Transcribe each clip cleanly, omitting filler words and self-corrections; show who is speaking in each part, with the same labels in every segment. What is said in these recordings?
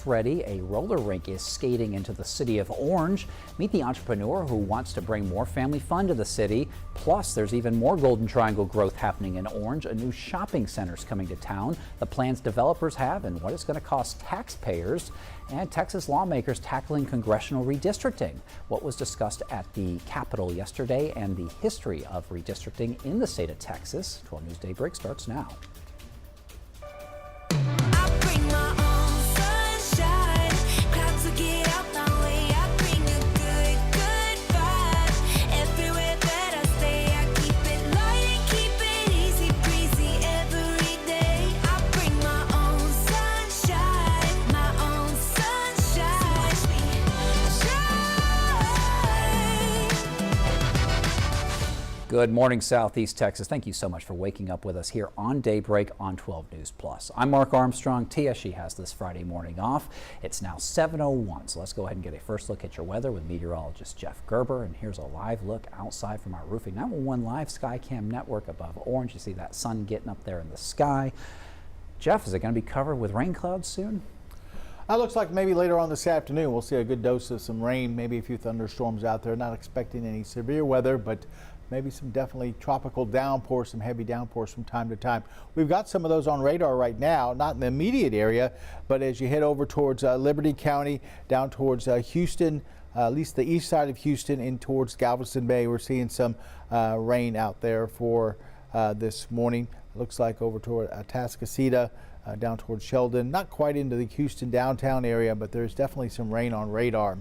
Speaker 1: ready. A roller rink is skating into the city of Orange. Meet the entrepreneur who wants to bring more family fun to the city. Plus, there's even more Golden Triangle growth happening in Orange. A new shopping center is coming to town. The plans developers have and what it's going to cost taxpayers. And Texas lawmakers tackling congressional redistricting. What was discussed at the Capitol yesterday and the history of redistricting in the state of Texas. 12 News Daybreak starts now. Good morning, Southeast Texas. Thank you so much for waking up with us here on Daybreak on 12 News Plus. I'm Mark Armstrong. Tia, she has this Friday morning off. It's now 7:01, so let's go ahead and get a first look at your weather with meteorologist Jeff Gerber. And here's a live look outside from our Roofing 911 Live Skycam network above Orange. You see that sun getting up there in the sky. Jeff, is it going to be covered with rain clouds soon?
Speaker 2: It looks like maybe later on this afternoon we'll see a good dose of some rain, maybe a few thunderstorms out there. Not expecting any severe weather, but maybe some definitely tropical downpours, some heavy downpours from time to time. We've got some of those on radar right now, not in the immediate area, but as you head over towards Liberty County, down towards Houston, at least the east side of Houston, in towards Galveston Bay, we're seeing some rain out there for this morning. Looks like over toward Atascocita, down towards Sheldon, not quite into the Houston downtown area, but there's definitely some rain on radar.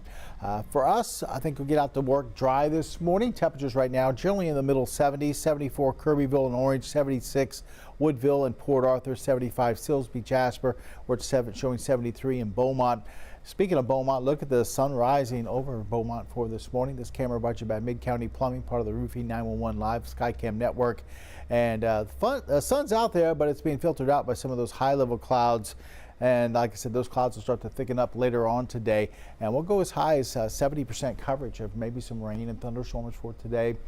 Speaker 2: For us, I think we'll get out to work dry this morning. Temperatures right now generally in the middle 70s, 74 Kirbyville and Orange, 76 Woodville and Port Arthur, 75 Silsbee, Jasper. We're at showing 73 in Beaumont. Speaking of Beaumont, look at the sun rising over Beaumont for this morning. This camera brought you by Mid-County Plumbing, part of the Roofing 911 Live Skycam network. And the sun's out there, but it's being filtered out by some of those high-level clouds. And like I said, those clouds will start to thicken up later on today. And we'll go as high as 70% coverage of maybe some rain and thunderstorms for today.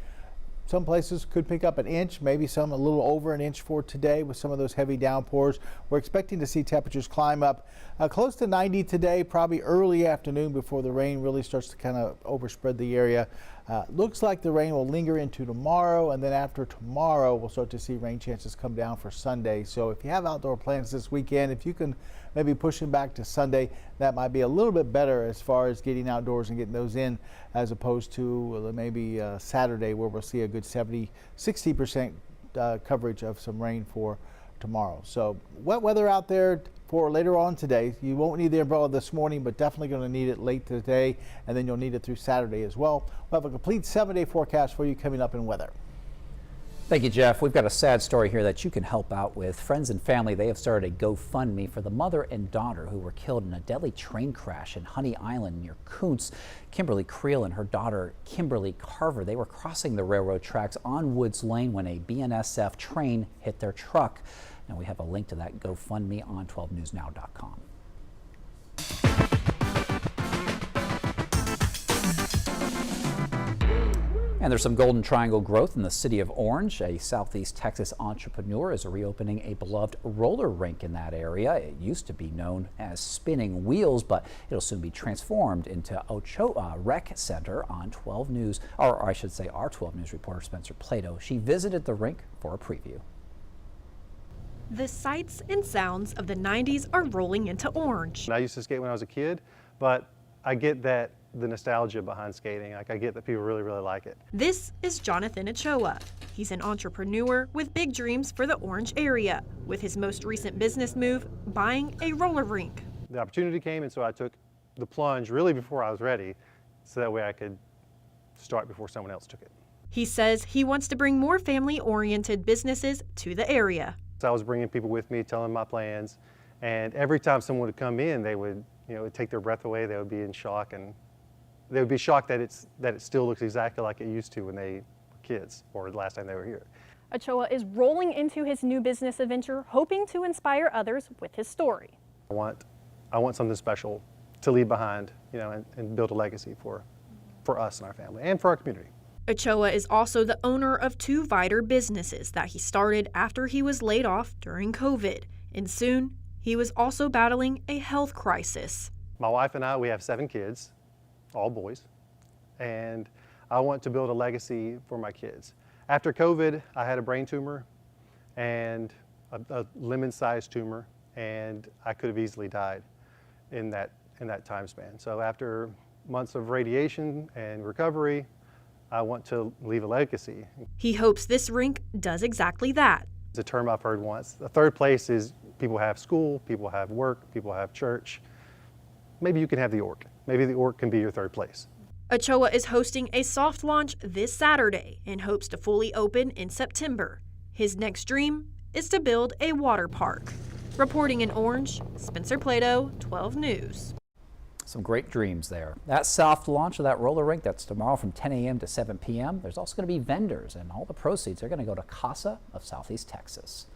Speaker 2: Some places could pick up an inch, maybe some a little over an inch for today with some of those heavy downpours. We're expecting to see temperatures climb up close to 90 today, probably early afternoon before the rain really starts to kind of overspread the area. Looks like the rain will linger into tomorrow, and then after tomorrow we'll start to see rain chances come down for Sunday. So if you have outdoor plans this weekend, if you can maybe push them back to Sunday, that might be a little bit better as far as getting outdoors and getting those in, as opposed to maybe Saturday, where we'll see a good 60% coverage of some rain for tomorrow. So wet weather out there for later on today. You won't need the umbrella this morning, but definitely going to need it late today, and then you'll need it through Saturday as well. We'll have a complete 7-day forecast for you coming up in weather.
Speaker 1: Thank you, Jeff. We've got a sad story here that you can help out with. Friends and family, they have started a GoFundMe for the mother and daughter who were killed in a deadly train crash in Honey Island near Kuntz. Kimberly Creel and her daughter, Kimberly Carver, they were crossing the railroad tracks on Woods Lane when a BNSF train hit their truck. Now we have a link to that GoFundMe on 12newsnow.com. And there's some Golden Triangle growth in the city of Orange. A Southeast Texas entrepreneur is reopening a beloved roller rink in that area. It used to be known as Spinning Wheels, but it'll soon be transformed into Ochoa Rec Center on 12 News, or I should say our 12 News reporter Spencer Plato. She visited the rink for a preview.
Speaker 3: The sights and sounds of the 90s are rolling into Orange.
Speaker 4: I used to skate when I was a kid, but I get that the nostalgia behind skating. Like, I get that people really, really like it.
Speaker 3: This is Jonathan Ochoa. He's an entrepreneur with big dreams for the Orange area, with his most recent business move, buying a roller rink.
Speaker 4: The opportunity came, and so I took the plunge really before I was ready, so that way I could start before someone else took it.
Speaker 3: He says he wants to bring more family-oriented businesses to the area.
Speaker 4: So I was bringing people with me, telling my plans, and every time someone would come in, they would, it would take their breath away. They would be in shock, and they would be shocked that it still looks exactly like it used to when they were kids or the last time they were here.
Speaker 5: Ochoa is rolling into his new business adventure, hoping to inspire others with his story.
Speaker 4: I want something special to leave behind, and build a legacy for us and our family and for our community.
Speaker 3: Ochoa is also the owner of 2 Viter businesses that he started after he was laid off during COVID. And soon, He was also battling a health crisis.
Speaker 4: My wife and I, we have 7 kids, all boys, and I want to build a legacy for my kids. After COVID, I had a brain tumor and a lemon-sized tumor, and I could have easily died in that time span. So after months of radiation and recovery, I want to leave a legacy.
Speaker 3: He hopes this rink does exactly that.
Speaker 4: It's a term I've heard once. The third place is people have school, people have work, people have church. Maybe you can have the orc. Maybe the orc can be your third place.
Speaker 3: Ochoa is hosting a soft launch this Saturday and hopes to fully open in September. His next dream is to build a water park. Reporting in Orange, Spencer Plato, 12 News.
Speaker 1: Some great dreams there. That soft launch of that roller rink, that's tomorrow from 10 a.m. to 7 p.m. There's also going to be vendors, and all the proceeds are going to go to CASA of Southeast Texas.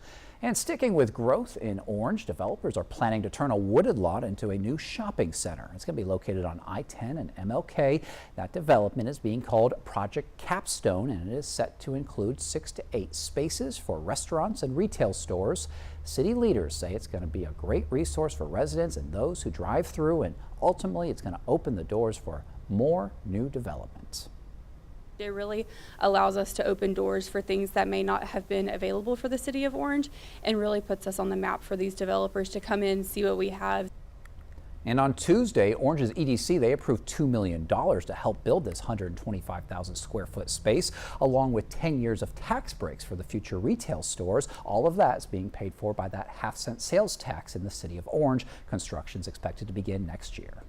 Speaker 1: And sticking with growth in Orange, developers are planning to turn a wooded lot into a new shopping center. It's going to be located on I-10 and MLK. That development is being called Project Capstone, and it is set to include 6 to 8 spaces for restaurants and retail stores. City leaders say it's going to be a great resource for residents and those who drive through, and ultimately it's going to open the doors for more new developments.
Speaker 6: It really allows us to open doors for things that may not have been available for the city of Orange, and really puts us on the map for these developers to come in, see what we have.
Speaker 1: And on Tuesday, Orange's EDC, they approved $2 million to help build this 125,000 square foot space, along with 10 years of tax breaks for the future retail stores. All of that is being paid for by that half-cent sales tax in the city of Orange. Construction is expected to begin next year.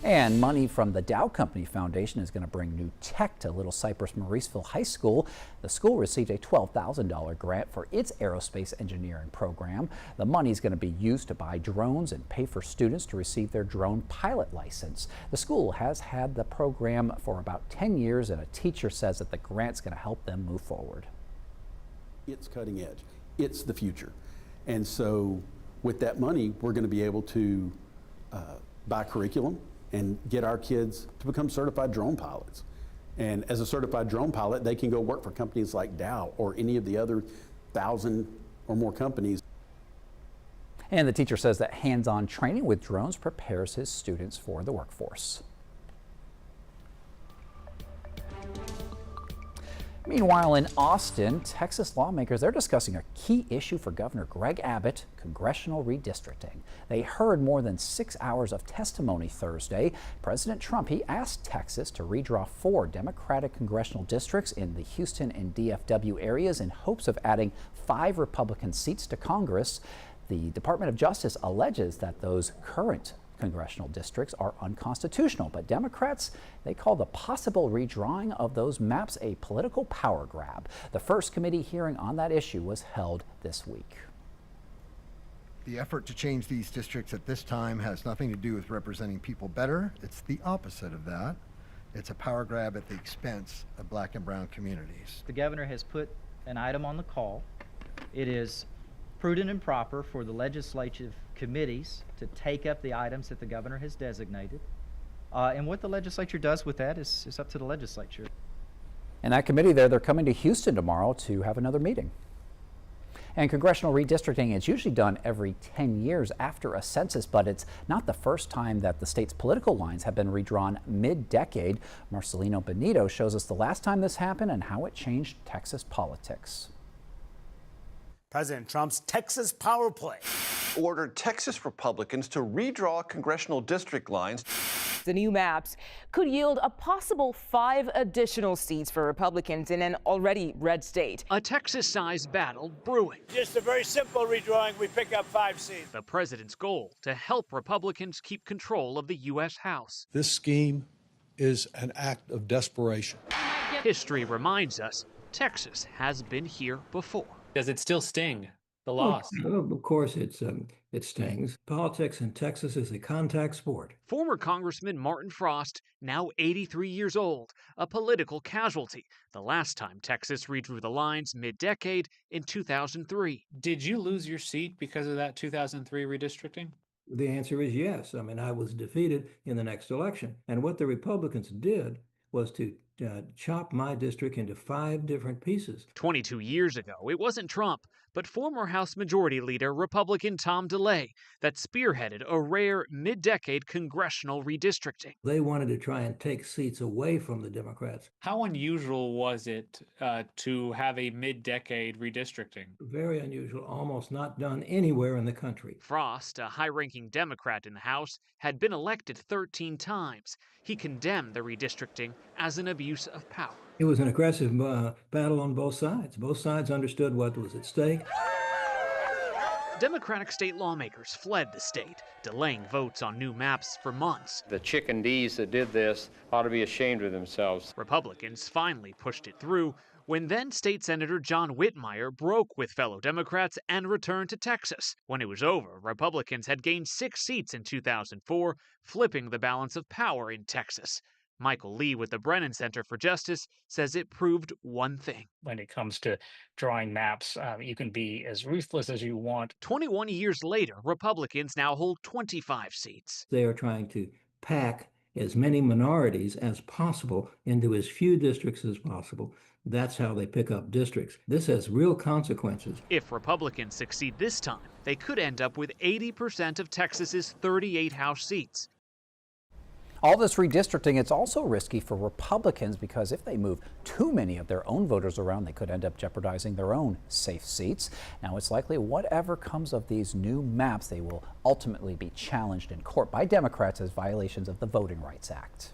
Speaker 1: And money from the Dow Company Foundation is going to bring new tech to Little Cypress Mauriceville High School. The school received a $12,000 grant for its aerospace engineering program. The money is going to be used to buy drones and pay for students to receive their drone pilot license. The school has had the program for about 10 years, and a teacher says that the grant's going to help them move forward.
Speaker 7: It's cutting edge. It's the future. And so with that money, we're going to be able to buy curriculum and get our kids to become certified drone pilots. And as a certified drone pilot, they can go work for companies like Dow or any of the other 1,000 or more companies.
Speaker 1: And the teacher says that hands-on training with drones prepares his students for the workforce. Meanwhile, in Austin, Texas lawmakers, they're discussing a key issue for Governor Greg Abbott, congressional redistricting. They heard more than 6 hours of testimony Thursday. President Trump, he asked Texas to redraw 4 Democratic congressional districts in the Houston and DFW areas in hopes of adding 5 Republican seats to Congress. The Department of Justice alleges that those current congressional districts are unconstitutional, but Democrats, they call the possible redrawing of those maps a political power grab. The first committee hearing on that issue was held this week.
Speaker 8: The effort to change these districts at this time has nothing to do with representing people better. It's the opposite of that. It's a power grab at the expense of Black and brown communities.
Speaker 9: The governor has put an item on the call. It is prudent and proper for the legislative committees to take up the items that the governor has designated. And what the legislature does with that is up to the legislature.
Speaker 1: And that committee there, they're coming to Houston tomorrow to have another meeting. And congressional redistricting is usually done every 10 years after a census, but it's not the first time that the state's political lines have been redrawn mid-decade. Marcelino Benito shows us the last time this happened and how it changed Texas politics.
Speaker 10: President Trump's Texas power play
Speaker 11: ordered Texas Republicans to redraw congressional district lines.
Speaker 12: The new maps could yield a possible 5 additional seats for Republicans in an already red state.
Speaker 13: A Texas-sized battle brewing.
Speaker 10: Just a very simple redrawing. We pick up 5 seats.
Speaker 13: The president's goal to help Republicans keep control of the U.S. House.
Speaker 14: This scheme is an act of desperation.
Speaker 13: History reminds us Texas has been here before.
Speaker 15: Does it still sting, the loss?
Speaker 16: Well, of course it stings. Politics in Texas is a contact sport.
Speaker 13: Former Congressman Martin Frost, now 83 years old, a political casualty. The last time Texas redrew the lines mid-decade in 2003.
Speaker 15: Did you lose your seat because of that 2003 redistricting?
Speaker 16: The answer is yes. I mean, I was defeated in the next election. And what the Republicans did was to chop my district into 5 different pieces.
Speaker 13: 22 years ago, it wasn't Trump, but former House Majority Leader Republican Tom DeLay that spearheaded a rare mid-decade congressional redistricting.
Speaker 16: They wanted to try and take seats away from the Democrats.
Speaker 15: How unusual was it to have a mid-decade redistricting?
Speaker 16: Very unusual, almost not done anywhere in the country.
Speaker 13: Frost, a high-ranking Democrat in the House, had been elected 13 times. He condemned the redistricting as an abuse of power.
Speaker 16: It was an aggressive battle on both sides. Both sides understood what was at stake.
Speaker 13: Democratic state lawmakers fled the state, delaying votes on new maps for months.
Speaker 17: The chickendees that did this ought to be ashamed of themselves.
Speaker 13: Republicans finally pushed it through when then State Senator John Whitmire broke with fellow Democrats and returned to Texas. When it was over, Republicans had gained 6 seats in 2004, flipping the balance of power in Texas. Michael Lee with the Brennan Center for Justice says it proved one thing.
Speaker 18: When it comes to drawing maps, you can be as ruthless as you want.
Speaker 13: 21 years later, Republicans now hold 25 seats.
Speaker 16: They are trying to pack as many minorities as possible into as few districts as possible. That's how they pick up districts. This has real consequences.
Speaker 13: If Republicans succeed this time, they could end up with 80% of Texas's 38 House seats.
Speaker 1: All this redistricting, it's also risky for Republicans because if they move too many of their own voters around, they could end up jeopardizing their own safe seats. Now, it's likely whatever comes of these new maps, they will ultimately be challenged in court by Democrats as violations of the Voting Rights Act.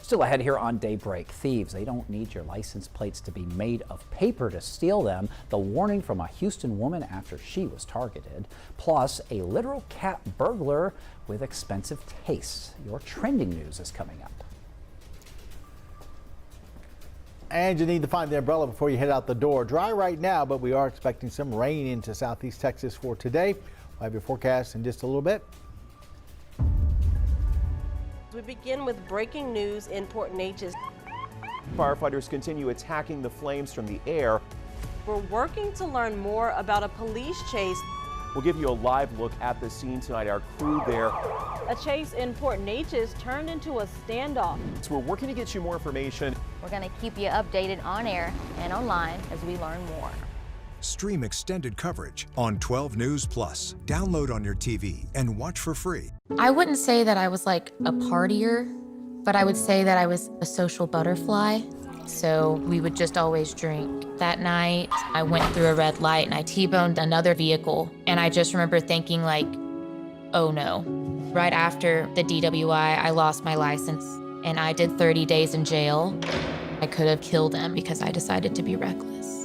Speaker 1: Still ahead here on Daybreak, thieves, they don't need your license plates to be made of paper to steal them. The warning from a Houston woman after she was targeted. Plus, a literal cat burglar with expensive tastes. Your trending news is coming up.
Speaker 2: And you need to find the umbrella before you head out the door. Dry right now, but we are expecting some rain into southeast Texas for today. We'll have your forecast in just a little bit.
Speaker 19: We begin with breaking news in Port Neches.
Speaker 20: Firefighters continue attacking the flames from the air.
Speaker 19: We're working to learn more about a police chase.
Speaker 20: We'll give you a live look at the scene tonight. Our crew there.
Speaker 19: A chase in Port Neches turned into a standoff.
Speaker 20: So we're working to get you more information.
Speaker 21: We're going to keep you updated on air and online as we learn more.
Speaker 22: Stream extended coverage on 12 News Plus. Download on your TV and watch for free.
Speaker 23: I wouldn't say that I was like a partier, but I would say that I was a social butterfly. So we would just always drink. That night, I went through a red light and I T-boned another vehicle. And I just remember thinking like, oh no. Right after the DWI, I lost my license and I did 30 days in jail. I could have killed him because I decided to be reckless.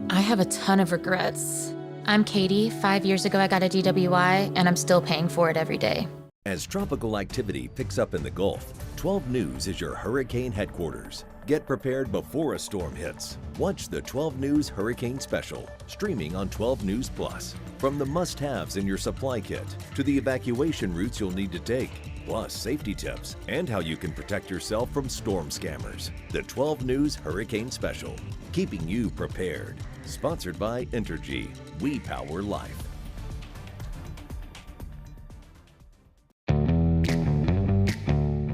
Speaker 23: I have a ton of regrets. I'm Katie. 5 years ago, I got a DWI, and I'm still paying for it every day.
Speaker 24: As tropical activity picks up in the Gulf, 12 News is your hurricane headquarters. Get prepared before a storm hits. Watch the 12 News Hurricane Special, streaming on 12 News Plus. From the must-haves in your supply kit to the evacuation routes you'll need to take, plus safety tips and how you can protect yourself from storm scammers. The 12 News Hurricane Special, keeping you prepared. Sponsored by Entergy. We power life.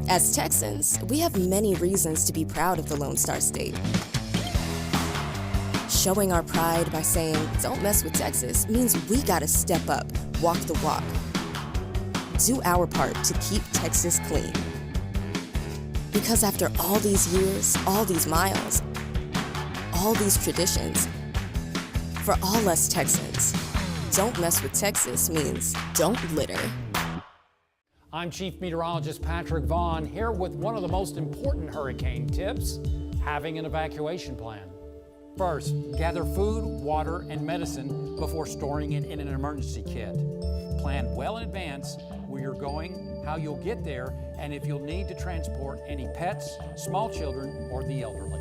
Speaker 25: As Texans, we have many reasons to be proud of the Lone Star State. Showing our pride by saying, "Don't mess with Texas," means we gotta step up, walk the walk. Do our part to keep Texas clean. Because after all these years, all these miles, all these traditions, for all us Texans, don't mess with Texas means don't litter.
Speaker 26: I'm Chief Meteorologist Patrick Vaughn here with one of the most important hurricane tips, having an evacuation plan. First, gather food, water, and medicine before storing it in an emergency kit. Plan well in advance where you're going, how you'll get there, and if you'll need to transport any pets, small children, or the elderly.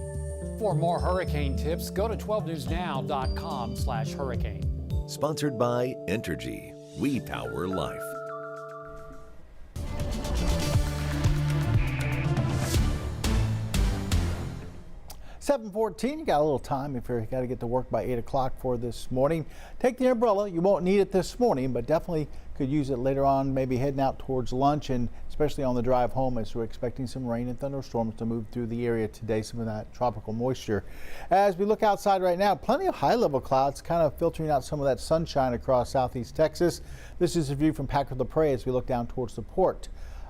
Speaker 26: For more hurricane tips, go to 12newsnow.com/hurricane.
Speaker 24: Sponsored by Entergy. We power life.
Speaker 2: 7:14, you got a little time if you got to get to work by 8 o'clock for this morning. Take the umbrella. You won't need it this morning, but definitely could use it later on, maybe heading out towards lunch, and especially on the drive home, as we're expecting some rain and thunderstorms to move through the area today, some of that tropical moisture. As we look outside right now, plenty of high-level clouds kind of filtering out some of that sunshine across southeast Texas. This is a view from Packer-La-Prairie as we look down towards the port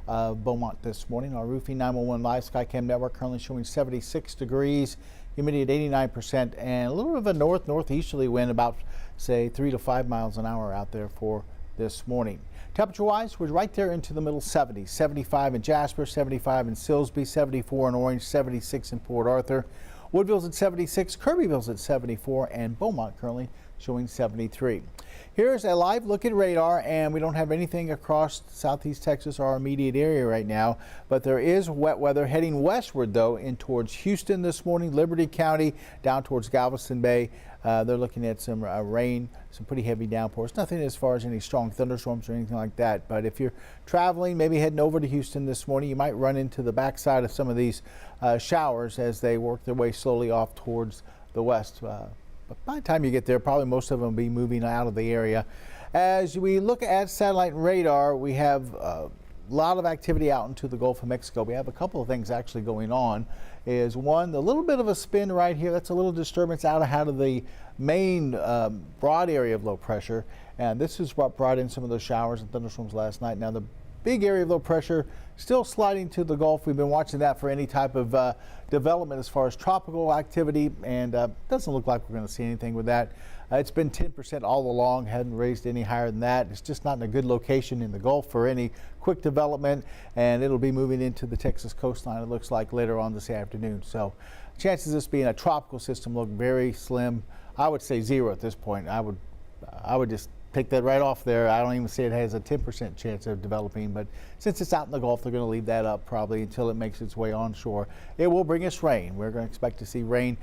Speaker 2: of Beaumont this morning. Our Roofing 911 Live Skycam network currently showing 76 degrees, humidity at 89%, and a little bit of a northeasterly wind, about say 3 to 5 miles an hour out there for this morning. Temperature-wise, we're right there into the middle 70s. 75 in Jasper, 75 in Silsbee, 74 in Orange, 76 in Port Arthur. Woodville's at 76, Kirbyville's at 74, and Beaumont currently showing 73. Here's a live look at radar, and we don't have anything across southeast Texas or our immediate area right now, but there is wet weather heading westward, though, in towards Houston this morning, Liberty County, down towards Galveston Bay. They're looking at some rain, some pretty heavy downpours. Nothing as far as any strong thunderstorms or anything like that, but if you're traveling, maybe heading over to Houston this morning, you might run into the backside of some of these showers as they work their way slowly off towards the west. But by the time you get there, probably most of them will be moving out of the area. As we look at satellite and radar, we have a lot of activity out into the Gulf of Mexico. We have a couple of things actually going on. Is one, the little bit of a spin right here, that's a little disturbance out of the main broad area of low pressure. And this is what brought in some of those showers and thunderstorms last night. Now the big area of low pressure still sliding to the Gulf. We've been watching that for any type of development as far as tropical activity, and doesn't look like we're going to see anything with that. It's been 10% all along, hadn't raised any higher than that. It's just not in a good location in the Gulf for any quick development, and it'll be moving into the Texas coastline, it looks like, later on this afternoon. So chances of this being a tropical system look very slim. I would say 0 at this point. I would just take that right off there. I don't even say it has a 10% chance of developing, but since it's out in the Gulf, they're going to leave that up probably until it makes its way onshore. It will bring us rain. We're going to expect to see rain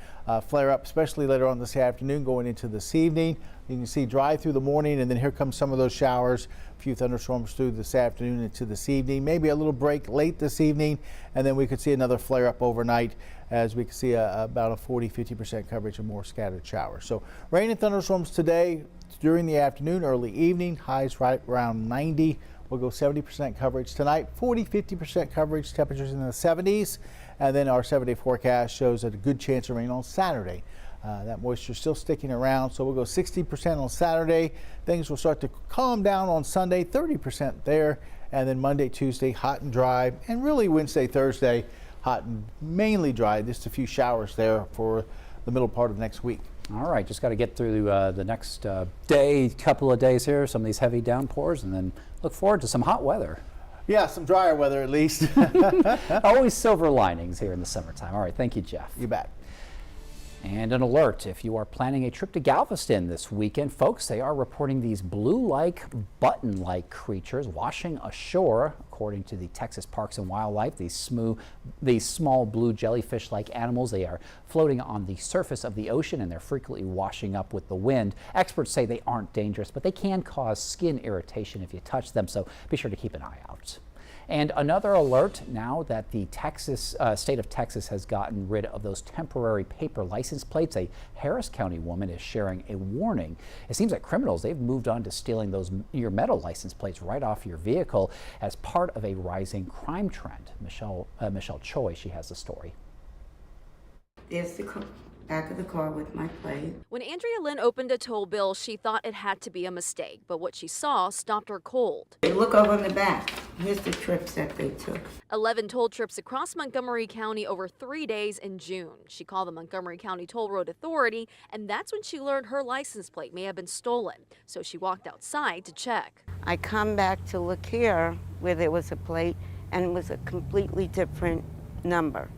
Speaker 2: flare up, especially later on this afternoon, going into this evening. You can see dry through the morning, and then here come some of those showers. A few thunderstorms through this afternoon into this evening. Maybe a little break late this evening, and then we could see another flare up overnight, as we can see about a 40-50% coverage of more scattered showers. So rain and thunderstorms today during the afternoon, early evening, highs right around 90. We'll go 70% coverage tonight, 40-50% coverage, temperatures in the 70s. And then our 7-day forecast shows a good chance of rain on Saturday. That moisture still sticking around, so we'll go 60% on Saturday. Things will start to calm down on Sunday, 30% there. And then Monday, Tuesday, hot and dry. And really Wednesday, Thursday, hot and mainly dry. Just a few showers there for the middle part of next week.
Speaker 1: All right, just got to get through the next couple of days here, some of these heavy downpours, and then look forward to some hot weather.
Speaker 2: Yeah, some drier weather at least.
Speaker 1: Always silver linings here in the summertime. All right, thank you, Jeff.
Speaker 2: You bet.
Speaker 1: And an alert, if you are planning a trip to Galveston this weekend, folks, they are reporting these blue-like, button-like creatures washing ashore. According to the Texas Parks and Wildlife, these small blue jellyfish-like animals, they are floating on the surface of the ocean, and they're frequently washing up with the wind. Experts say they aren't dangerous, but they can cause skin irritation if you touch them, so be sure to keep an eye out. And another alert now that the state of Texas has gotten rid of those temporary paper license plates. A Harris County woman is sharing a warning. It seems that criminals, they've moved on to stealing your metal license plates right off your vehicle as part of a rising crime trend. Michelle Choi, she has the story.
Speaker 3: There's the back of the car with my plate.
Speaker 4: When Andrea Lynn opened a toll bill, she thought it had to be a mistake, but what she saw stopped her cold.
Speaker 3: They look over on the back. Here's the trips that they took.
Speaker 4: 11 toll trips across Montgomery County over 3 days in June. She called the Montgomery County Toll Road Authority, and that's when she learned her license plate may have been stolen. So she walked outside to check.
Speaker 3: I come back to look here where there was a plate, and it was a completely different number.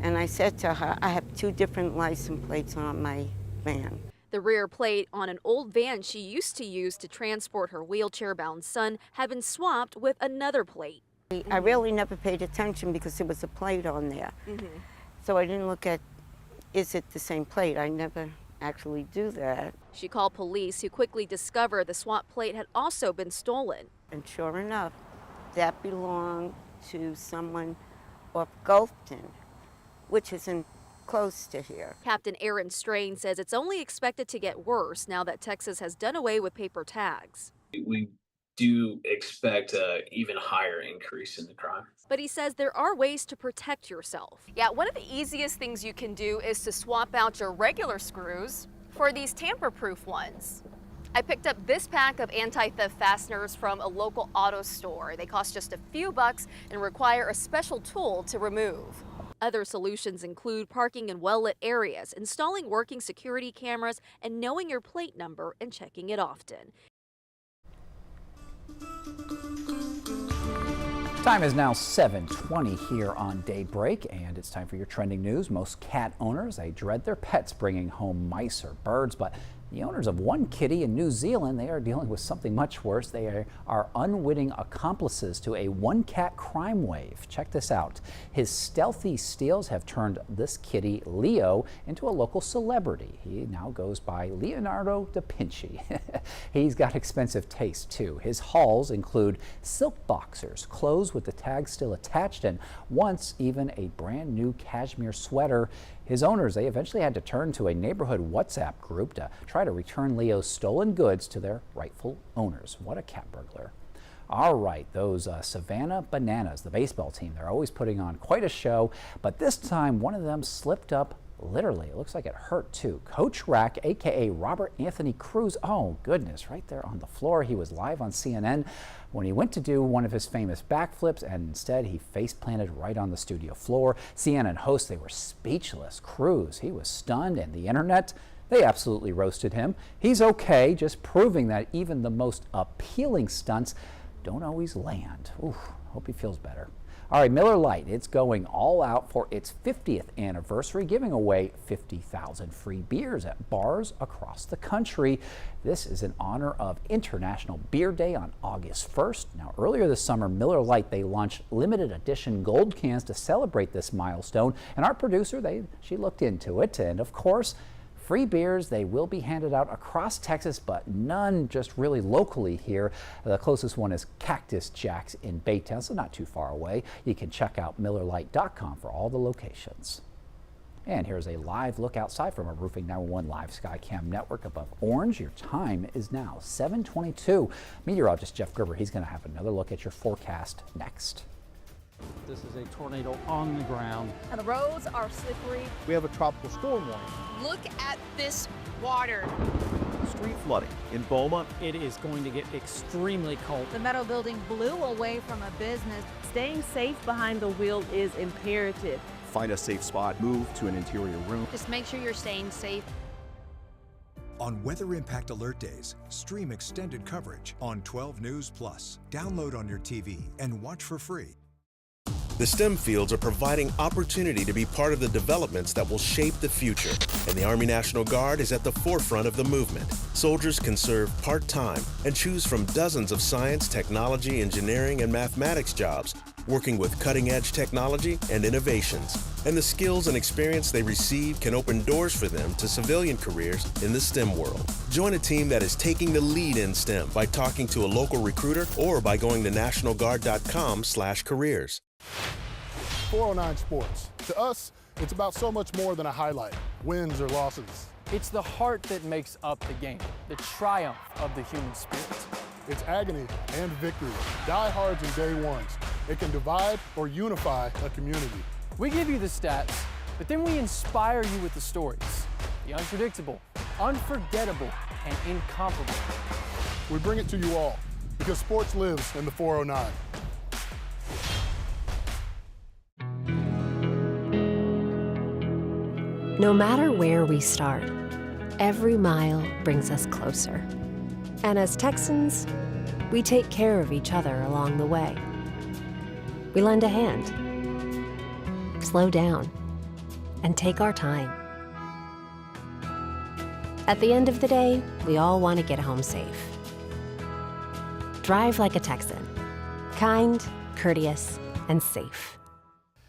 Speaker 3: And I said to her, I have 2 different license plates on my van.
Speaker 4: The rear plate on an old van she used to use to transport her wheelchair-bound son had been swapped with another plate.
Speaker 3: I really never paid attention because there was a plate on there. So I didn't look at, is it the same plate? I never actually do that.
Speaker 4: She called police, who quickly discovered the swap plate had also been stolen.
Speaker 3: And sure enough, that belonged to someone off Gulfton, which is in close to here.
Speaker 4: Captain Aaron Strain says it's only expected to get worse now that Texas has done away with paper tags.
Speaker 5: We do expect an even higher increase in the crime.
Speaker 4: But he says there are ways to protect yourself. Yeah, one of the easiest things you can do is to swap out your regular screws for these tamper-proof ones. I picked up this pack of anti-theft fasteners from a local auto store. They cost just a few bucks and require a special tool to remove. Other solutions include parking in well-lit areas, installing working security cameras, and knowing your plate number and checking it often.
Speaker 1: Time is now 7:20 here on Daybreak, and it's time for your trending news. Most cat owners, they dread their pets bringing home mice or birds, but the owners of one kitty in New Zealand, they are dealing with something much worse. They are unwitting accomplices to a one-cat crime wave. Check this out. His stealthy steals have turned this kitty, Leo, into a local celebrity. He now goes by Leonardo da Vinci. He's got expensive taste, too. His hauls include silk boxers, clothes with the tags still attached, and once even a brand new cashmere sweater. His owners, they eventually had to turn to a neighborhood WhatsApp group to try to return Leo's stolen goods to their rightful owners. What a cat burglar. All right, those Savannah Bananas, the baseball team, they're always putting on quite a show, but this time one of them slipped up. Literally, it looks like it hurt too. Coach Rack, aka Robert Anthony Cruz, oh goodness, right there on the floor. He was live on CNN when he went to do one of his famous backflips, and instead he face planted right on the studio floor. CNN hosts, they were speechless. Cruz, he was stunned, and the internet, they absolutely roasted him. He's okay, just proving that even the most appealing stunts don't always land. Ooh, hope he feels better. All right, Miller Lite, it's going all out for its 50th anniversary, giving away 50,000 free beers at bars across the country. This is in honor of International Beer Day on August 1st. Now, earlier this summer, Miller Lite, they launched limited edition gold cans to celebrate this milestone. And our producer, she looked into it. And of course, free beers, they will be handed out across Texas, but none just really locally here. The closest one is Cactus Jack's in Baytown, so not too far away. You can check out MillerLite.com for all the locations. And here's a live look outside from a Roofing 911 live Skycam network above Orange. Your time is now 7:22. Meteorologist Jeff Gerber, he's going to have another look at your forecast next.
Speaker 6: This is a tornado on the ground.
Speaker 7: And the roads are slippery.
Speaker 2: We have a tropical storm warning.
Speaker 7: Look at this water.
Speaker 20: Street flooding in Beaumont.
Speaker 6: It is going to get extremely cold.
Speaker 19: The metal building blew away from a business.
Speaker 8: Staying safe behind the wheel is imperative.
Speaker 20: Find a safe spot, move to an interior room.
Speaker 7: Just make sure you're staying safe.
Speaker 22: On Weather Impact Alert Days, stream extended coverage on 12 News Plus. Download on your TV and watch for free.
Speaker 9: The STEM fields are providing opportunity to be part of the developments that will shape the future, and the Army National Guard is at the forefront of the movement. Soldiers can serve part-time and choose from dozens of science, technology, engineering, and mathematics jobs, working with cutting-edge technology and innovations. And the skills and experience they receive can open doors for them to civilian careers in the STEM world. Join a team that is taking the lead in STEM by talking to a local recruiter or by going to nationalguard.com/careers.
Speaker 11: 409 Sports. To us, it's about so much more than a highlight, wins or losses.
Speaker 6: It's the heart that makes up the game, the triumph of the human spirit.
Speaker 11: It's agony and victory, diehards and day ones. It can divide or unify a community.
Speaker 6: We give you the stats, but then we inspire you with the stories. The unpredictable, unforgettable, and incomparable.
Speaker 11: We bring it to you all because sports lives in the 409.
Speaker 27: No matter where we start, every mile brings us closer. And as Texans, we take care of each other along the way. We lend a hand, slow down, and take our time. At the end of the day, we all want to get home safe. Drive like a Texan, kind, courteous, and safe.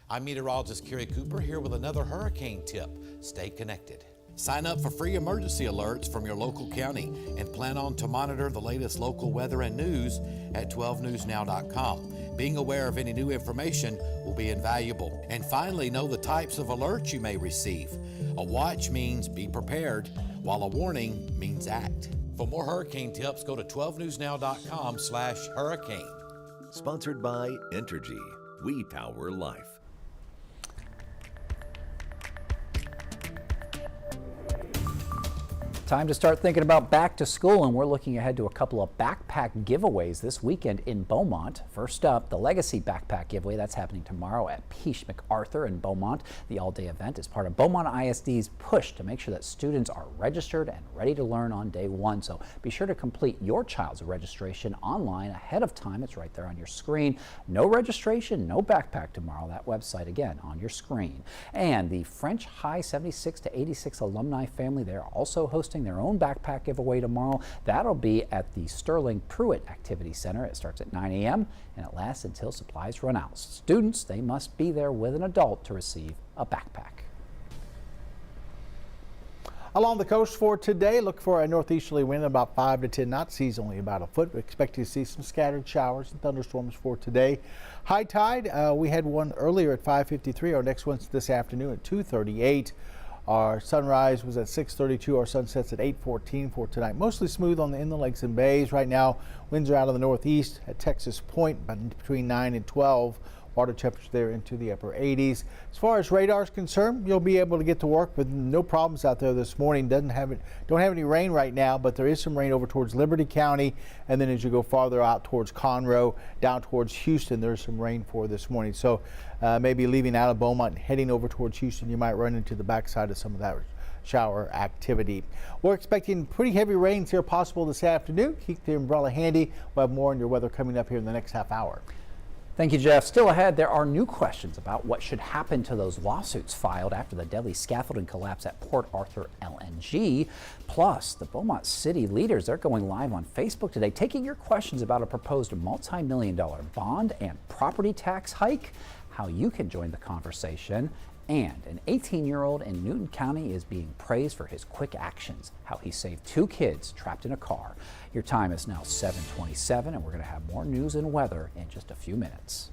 Speaker 28: I'm meteorologist Kerry Cooper here with another hurricane tip. Stay connected.
Speaker 10: Sign up for free emergency alerts from your local county and plan on to monitor the latest local weather and news at 12newsnow.com. Being aware of any new information will be invaluable. And finally, know the types of alerts you may receive. A watch means be prepared, while a warning means act. For more hurricane tips, go to 12newsnow.com/hurricane.
Speaker 24: Sponsored by Entergy. We power life.
Speaker 1: Time to start thinking about back to school, and we're looking ahead to a couple of backpack giveaways this weekend in Beaumont. First up, the Legacy Backpack Giveaway. That's happening tomorrow at Peace MacArthur in Beaumont. The all-day event is part of Beaumont ISD's push to make sure that students are registered and ready to learn on day one. So be sure to complete your child's registration online ahead of time. It's right there on your screen. No registration, no backpack tomorrow. That website again on your screen. And the French High 76 to 86 alumni family, they're also hosting their own backpack giveaway tomorrow. That'll be at the Sterling Pruitt Activity Center. It starts at 9 a.m. and it lasts until supplies run out. Students, they must be there with an adult to receive a backpack.
Speaker 2: Along the coast for today, look for a northeasterly wind about 5 to 10 knots, seas only about a foot. We expect to see some scattered showers and thunderstorms for today. High tide, we had one earlier at 5:53. Our next one's this afternoon at 2:38. Our sunrise was at 6:32. Our sunset's at 8:14 for tonight. Mostly smooth on the inland lakes and bays. Right now, winds are out of the northeast at Texas Point, between 9 and 12. Water temperature there into the upper 80s. As far as radar is concerned, you'll be able to get to work with no problems out there this morning. Don't have any rain right now, but there is some rain over towards Liberty County, and then as you go farther out towards Conroe, down towards Houston, there's some rain for this morning. So maybe leaving out of Beaumont and heading over towards Houston, you might run into the backside of some of that shower activity. We're expecting pretty heavy rains here possible this afternoon. Keep the umbrella handy. We'll have more on your weather coming up here in the next half hour.
Speaker 1: Thank you, Jeff. Still ahead, there are new questions about what should happen to those lawsuits filed after the deadly scaffolding collapse at Port Arthur LNG. Plus, the Beaumont City leaders, they're going live on Facebook today, taking your questions about a proposed multi-million-dollar bond and property tax hike, how you can join the conversation. And an 18-year-old in Newton County is being praised for his quick actions, how he saved 2 kids trapped in a car. Your time is now 7:27, and we're going to have more news and weather in just a few minutes.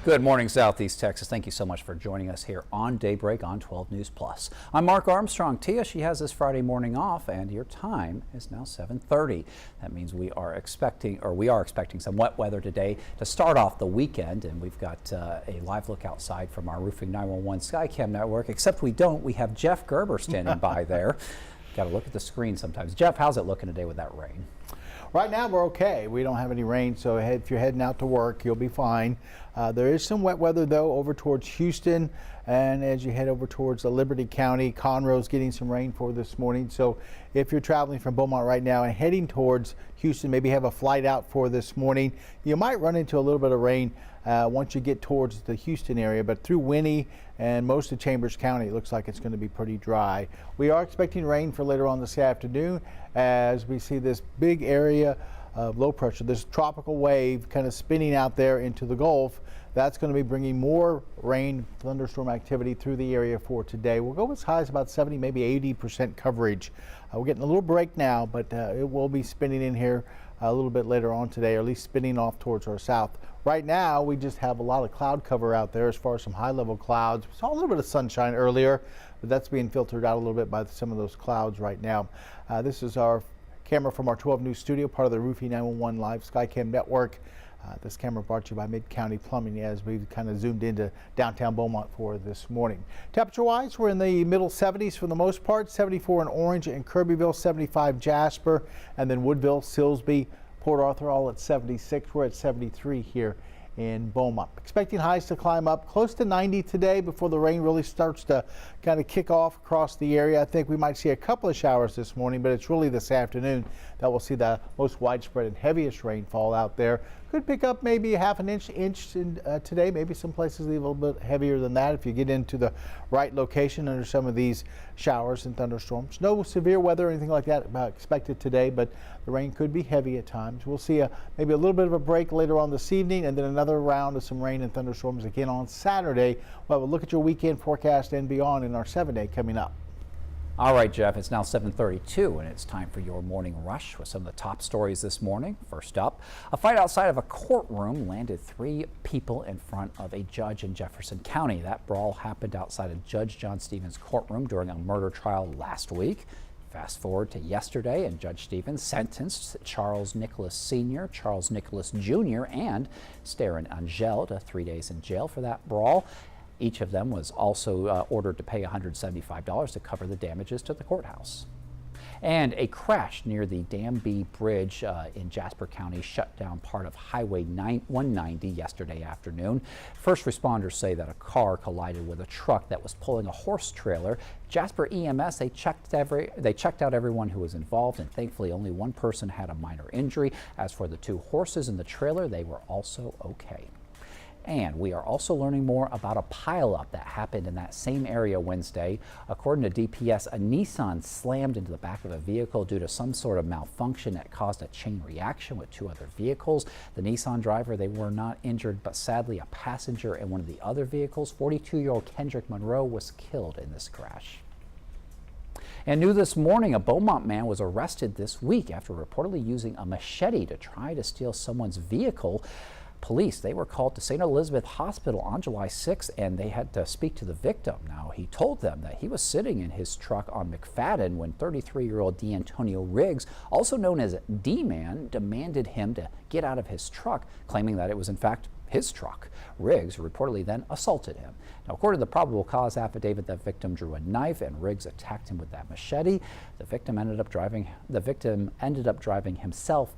Speaker 1: Good morning, Southeast Texas. Thank you so much for joining us here on Daybreak on 12 News Plus. I'm Mark Armstrong. Tia, she has this Friday morning off, and your time is now 7:30. That means we are expecting some wet weather today to start off the weekend, and we've got a live look outside from our Roofing 911 Skycam network, except we don't. We have Jeff Gerber standing by there. Got to look at the screen sometimes. Jeff, how's it looking today with that rain?
Speaker 2: Right now we're okay. We don't have any rain, so if you're heading out to work, you'll be fine. There is some wet weather though over towards Houston, and as you head over towards Liberty County, Conroe's getting some rain for this morning. So if you're traveling from Beaumont right now and heading towards Houston, maybe have a flight out for this morning, you might run into a little bit of rain once you get towards the Houston area, but through Winnie and most of Chambers County, it looks like it's going to be pretty dry. We are expecting rain for later on this afternoon as we see this big area of low pressure, this tropical wave kind of spinning out there into the Gulf. That's going to be bringing more rain, thunderstorm activity through the area for today. We'll go as high as about 70, maybe 80% coverage. We're getting a little break now, but it will be spinning in here a little bit later on today, or at least spinning off towards our south. Right now, we just have a lot of cloud cover out there as far as some high-level clouds. We saw a little bit of sunshine earlier, but that's being filtered out a little bit by some of those clouds right now. This is our camera from our 12 News studio, part of the Roofing 911 Live Skycam network. This camera brought to you by Mid-County Plumbing as we've kind of zoomed into downtown Beaumont for this morning. Temperature-wise, we're in the middle 70s for the most part, 74 in Orange and Kirbyville, 75 Jasper, and then Woodville, Silsbee, Port Arthur all at 76. We're at 73 here in Beaumont. Expecting highs to climb up close to 90 today before the rain really starts to kind of kick off across the area. I think we might see a couple of showers this morning, but it's really this afternoon that we'll see the most widespread and heaviest rainfall out there. Could pick up maybe a half an inch today. Maybe some places leave a little bit heavier than that if you get into the right location under some of these showers and thunderstorms. No severe weather or anything like that expected today, but the rain could be heavy at times. We'll see maybe a little bit of a break later on this evening, and then another round of some rain and thunderstorms again on Saturday. We'll have a look at your weekend forecast and beyond in our 7-day coming up.
Speaker 1: All right, Jeff, it's now 7:32 and it's time for your morning rush with some of the top stories this morning. First up, a fight outside of a courtroom landed 3 people in front of a judge in Jefferson County. That brawl happened outside of Judge John Stevens' courtroom during a murder trial last week. Fast forward to yesterday, and Judge Stevens sentenced Charles Nicholas Sr., Charles Nicholas Jr., and Starin Angel to 3 days in jail for that brawl. Each of them was also ordered to pay $175 to cover the damages to the courthouse. And a crash near the Dam B Bridge in Jasper County shut down part of Highway 190 yesterday afternoon. First responders say that a car collided with a truck that was pulling a horse trailer. Jasper EMS, they checked out everyone who was involved, and thankfully only one person had a minor injury. As for the 2 horses in the trailer, they were also okay. And we are also learning more about a pileup that happened in that same area Wednesday. According to DPS, a Nissan slammed into the back of a vehicle due to some sort of malfunction that caused a chain reaction with 2 other vehicles. The Nissan driver, they were not injured, but sadly a passenger in one of the other vehicles, 42-year-old Kendrick Monroe, was killed in this crash. And new this morning, a Beaumont man was arrested this week after reportedly using a machete to try to steal someone's vehicle. Police, they were called to St. Elizabeth Hospital on July 6th, and they had to speak to the victim. Now, he told them that he was sitting in his truck on McFadden when 33-year-old D'Antonio Riggs, also known as D-Man, demanded him to get out of his truck, claiming that it was in fact his truck. Riggs reportedly then assaulted him. Now, according to the probable cause affidavit, the victim drew a knife and Riggs attacked him with that machete. The victim ended up driving himself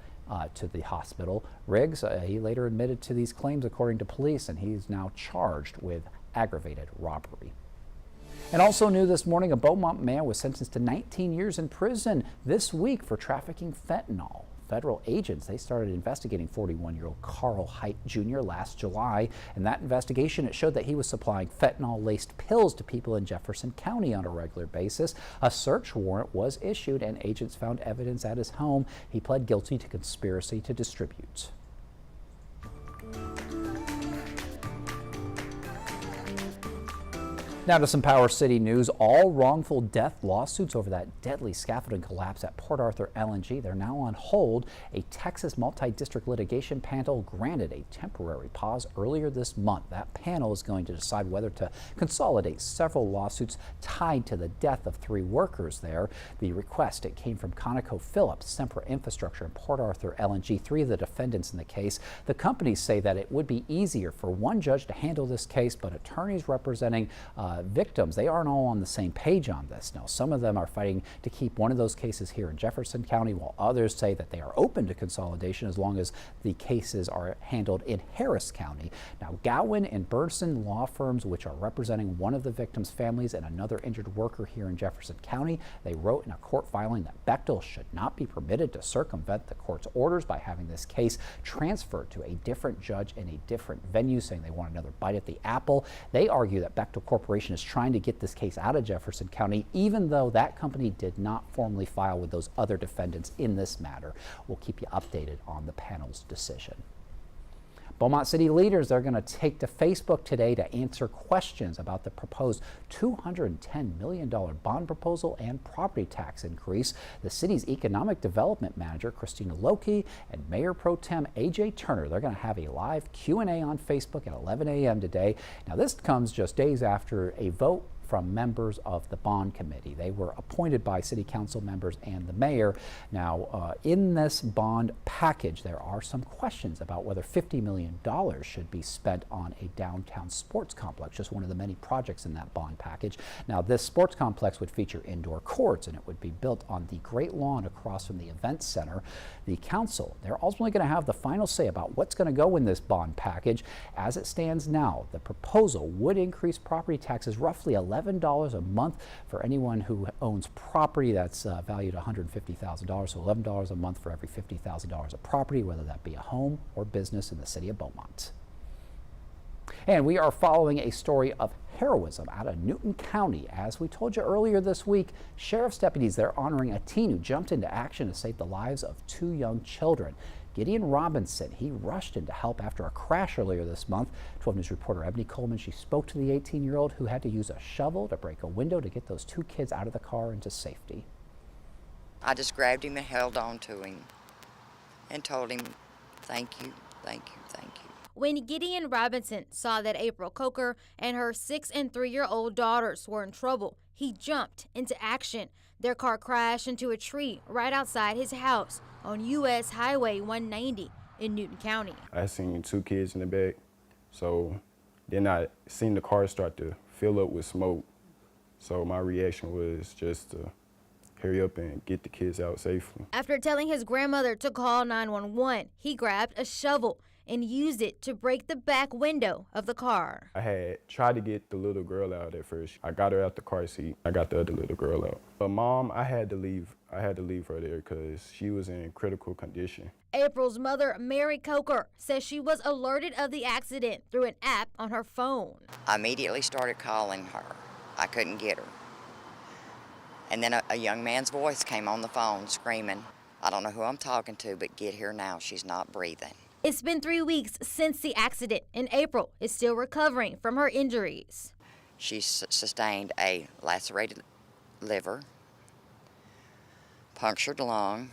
Speaker 1: to the hospital. Riggs, he later admitted to these claims according to police, and he's now charged with aggravated robbery. And also new this morning, a Beaumont man was sentenced to 19 years in prison this week for trafficking fentanyl. Federal agents, they started investigating 41-year-old Carl Height Jr. last July. In that investigation, it showed that he was supplying fentanyl-laced pills to people in Jefferson County on a regular basis. A search warrant was issued and agents found evidence at his home. He pled guilty to conspiracy to distribute. Now to some Power City news. All wrongful death lawsuits over that deadly scaffolding collapse at Port Arthur LNG, they're now on hold. A Texas multi-district litigation panel granted a temporary pause earlier this month. That panel is going to decide whether to consolidate several lawsuits tied to the death of 3 workers there. The request, it came from ConocoPhillips, Sempra Infrastructure, and Port Arthur LNG, 3 of the defendants in the case. The companies say that it would be easier for one judge to handle this case, but attorneys representing victims, they aren't all on the same page on this. Now, some of them are fighting to keep one of those cases here in Jefferson County, while others say that they are open to consolidation as long as the cases are handled in Harris County. Now, Gowan and Berson law firms, which are representing one of the victims' families and another injured worker here in Jefferson County, they wrote in a court filing that Bechtel should not be permitted to circumvent the court's orders by having this case transferred to a different judge in a different venue, saying they want another bite at the apple. They argue that Bechtel Corporation is trying to get this case out of Jefferson County, even though that company did not formally file with those other defendants in this matter. We'll keep you updated on the panel's decision. Beaumont City leaders, they're going to take to Facebook today to answer questions about the proposed $210 million bond proposal and property tax increase. The city's economic development manager, Christina Loki, and Mayor Pro Tem A.J. Turner, they're going to have a live Q&A on Facebook at 11 a.m. today. Now, this comes just days after a vote from members of the bond committee. They were appointed by city council members and the mayor. Now, in this bond package, there are some questions about whether $50 million should be spent on a downtown sports complex, just one of the many projects in that bond package. Now, this sports complex would feature indoor courts, and it would be built on the Great Lawn across from the event center. The council, they're ultimately going to have the final say about what's going to go in this bond package. As it stands now, the proposal would increase property taxes roughly $11 a month for anyone who owns property that's valued $150,000, so $11 a month for every $50,000 of property, whether that be a home or business in the city of Beaumont. And we are following a story of heroism out of Newton County. As we told you earlier this week, sheriff's deputies, they're honoring a teen who jumped into action to save the lives of 2 young children. Gideon Robinson, he rushed in to help after a crash earlier this month. 12 News reporter Ebony Coleman, she spoke to the 18-year-old who had to use a shovel to break a window to get those 2 kids out of the car into safety.
Speaker 12: I just grabbed him and held on to him and told him, thank you, thank you, thank you.
Speaker 13: When Gideon Robinson saw that April Coker and her 6- and 3-year-old daughters were in trouble, he jumped into action. Their car crashed into a tree right outside his house on U.S. Highway 190 in Newton County.
Speaker 14: I seen 2 kids in the back, so then I seen the car start to fill up with smoke. So my reaction was just to hurry up and get the kids out safely.
Speaker 13: After telling his grandmother to call 911, he grabbed a shovel and used it to break the back window of the car.
Speaker 14: I had tried to get the little girl out at first. I got her out the car seat. I got the other little girl out. But Mom, I had to leave her there because she was in critical condition.
Speaker 13: April's mother, Mary Coker, says she was alerted of the accident through an app on her phone.
Speaker 12: I immediately started calling her. I couldn't get her. And then a young man's voice came on the phone screaming, I don't know who I'm talking to, but get here now, she's not breathing.
Speaker 13: It's been 3 weeks since the accident, and April is still recovering from her injuries.
Speaker 12: She sustained a lacerated liver, punctured lung.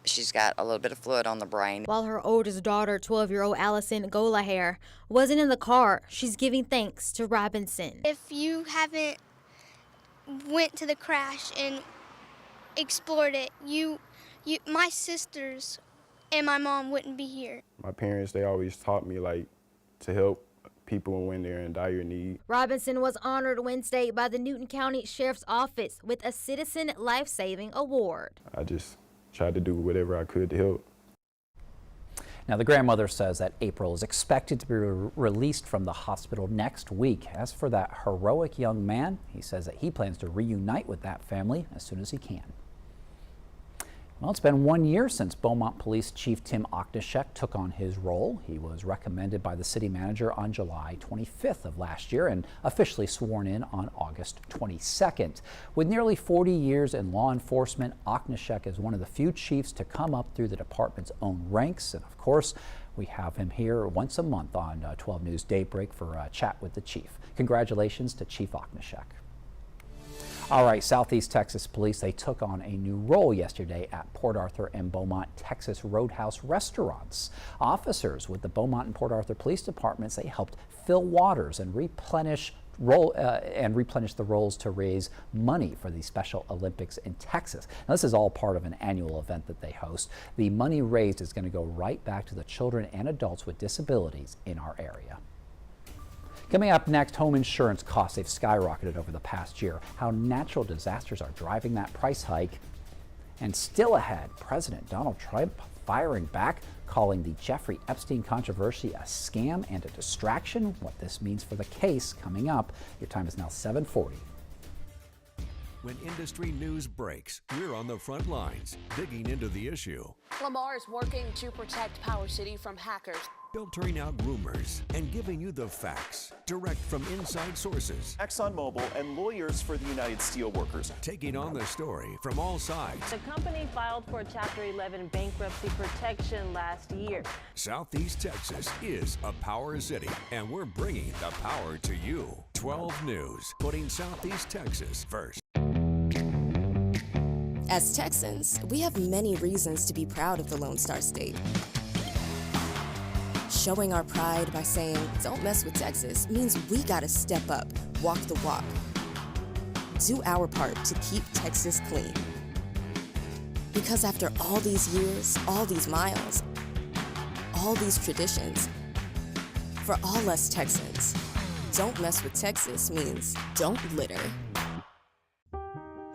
Speaker 12: She's got a little bit of fluid on the brain.
Speaker 13: While her oldest daughter, 12-year-old Allison Golahair, wasn't in the car, she's giving thanks to Robinson.
Speaker 15: If you haven't went to the crash and explored it, my sisters and my mom wouldn't be here.
Speaker 14: My parents, they always taught me to help people when they're in dire need.
Speaker 13: Robinson was honored Wednesday by the Newton County Sheriff's Office with a Citizen Life-Saving Award.
Speaker 14: I just tried to do whatever I could to help.
Speaker 1: Now, the grandmother says that April is expected to be released from the hospital next week. As for that heroic young man, he says that he plans to reunite with that family as soon as he can. Well, it's been 1 year since Beaumont Police Chief Tim Oknishek took on his role. He was recommended by the city manager on July 25th of last year and officially sworn in on August 22nd. With nearly 40 years in law enforcement, Oknishek is one of the few chiefs to come up through the department's own ranks. And of course, We have him here once a month on 12 News Daybreak for a chat with the chief. Congratulations to Chief Oknishek. All right, Southeast Texas Police, they took on a new role yesterday at Port Arthur and Beaumont, Texas Roadhouse restaurants. Officers with the Beaumont and Port Arthur Police Departments, they helped fill waters and replenish the rolls to raise money for the Special Olympics in Texas. Now, this is all part of an annual event that they host. The money raised is going to go right back to the children and adults with disabilities in our area. Coming up next, home insurance costs have skyrocketed over the past year. How natural disasters are driving that price hike. And still ahead, President Donald Trump firing back, calling the Jeffrey Epstein controversy a scam and a distraction. What this means for the case coming up. Your time is now 7:40.
Speaker 16: When industry news breaks, we're on the front lines, digging into the issue.
Speaker 7: Lamar is working to protect Power City from hackers.
Speaker 16: Filtering out rumors and giving you the facts direct from inside sources.
Speaker 20: ExxonMobil and lawyers for the United Steelworkers
Speaker 16: taking on the story from all sides.
Speaker 19: The company filed for Chapter 11 bankruptcy protection last year.
Speaker 16: Southeast Texas is a power city, and we're bringing the power to you. 12 News, putting Southeast Texas first.
Speaker 17: As Texans, we have many reasons to be proud of the Lone Star State. Showing our pride by saying, "Don't mess with Texas," means we gotta step up, walk the walk. Do our part to keep Texas clean. Because after all these years, all these miles, all these traditions, for all us Texans, don't mess with Texas means don't litter.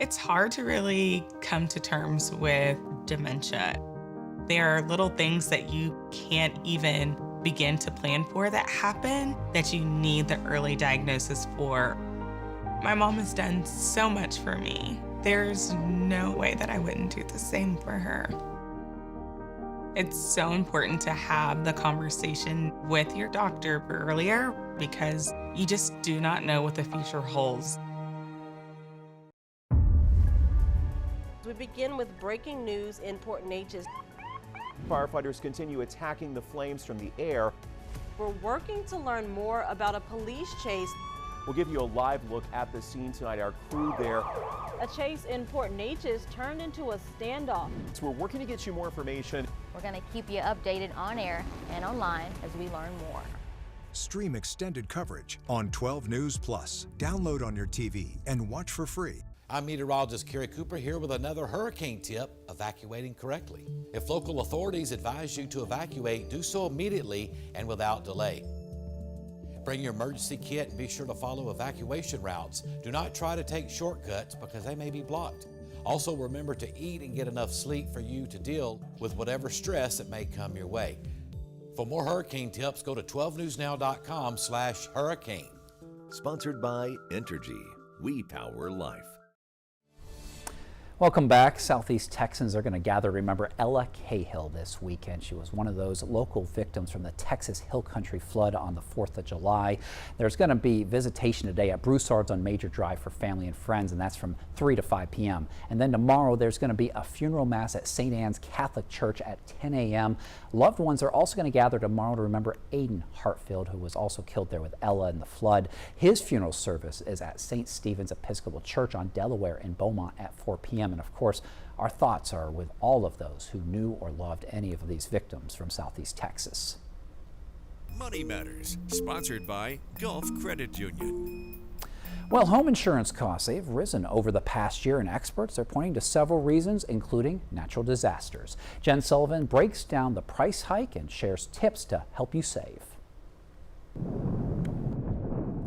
Speaker 18: It's hard to really come to terms with dementia. There are little things that you can't even begin to plan for that happen that you need the early diagnosis for. My mom has done so much for me. There's no way that I wouldn't do the same for her. It's so important to have the conversation with your doctor earlier because you just do not know what the future holds.
Speaker 19: We begin with breaking news in Port Neches.
Speaker 20: Firefighters continue attacking the flames from the air.
Speaker 19: We're working to learn more about a police chase.
Speaker 20: We'll give you a live look at the scene tonight. Our crew there.
Speaker 19: A chase in Port Neches turned into a standoff.
Speaker 20: So we're working to get you more information.
Speaker 21: We're going to keep you updated on air and online as we learn more.
Speaker 22: Stream extended coverage on 12 News Plus. Download on your TV and watch for free.
Speaker 10: I'm meteorologist Kerry Cooper here with another hurricane tip, evacuating correctly. If local authorities advise you to evacuate, do so immediately and without delay. Bring your emergency kit and be sure to follow evacuation routes. Do not try to take shortcuts because they may be blocked. Also remember to eat and get enough sleep for you to deal with whatever stress that may come your way. For more hurricane tips, go to 12newsnow.com/hurricane.
Speaker 24: Sponsored by Entergy. We power life.
Speaker 1: Welcome back. Southeast Texans are going to gather to remember Ella Cahill this weekend. She was one of those local victims from the Texas Hill Country flood on the 4th of July. There's going to be visitation today at Broussard's on Major Drive for family and friends, and that's from 3 to 5 p.m. And then tomorrow there's going to be a funeral mass at St. Anne's Catholic Church at 10 a.m. Loved ones are also going to gather tomorrow to remember Aiden Hartfield, who was also killed there with Ella in the flood. His funeral service is at St. Stephen's Episcopal Church on Delaware in Beaumont at 4 p.m. And of course, our thoughts are with all of those who knew or loved any of these victims from Southeast Texas.
Speaker 16: Money Matters, sponsored by Gulf Credit Union.
Speaker 1: Well, home insurance costs, they've risen over the past year, and experts are pointing to several reasons, including natural disasters. Jen Sullivan breaks down the price hike and shares tips to help you save.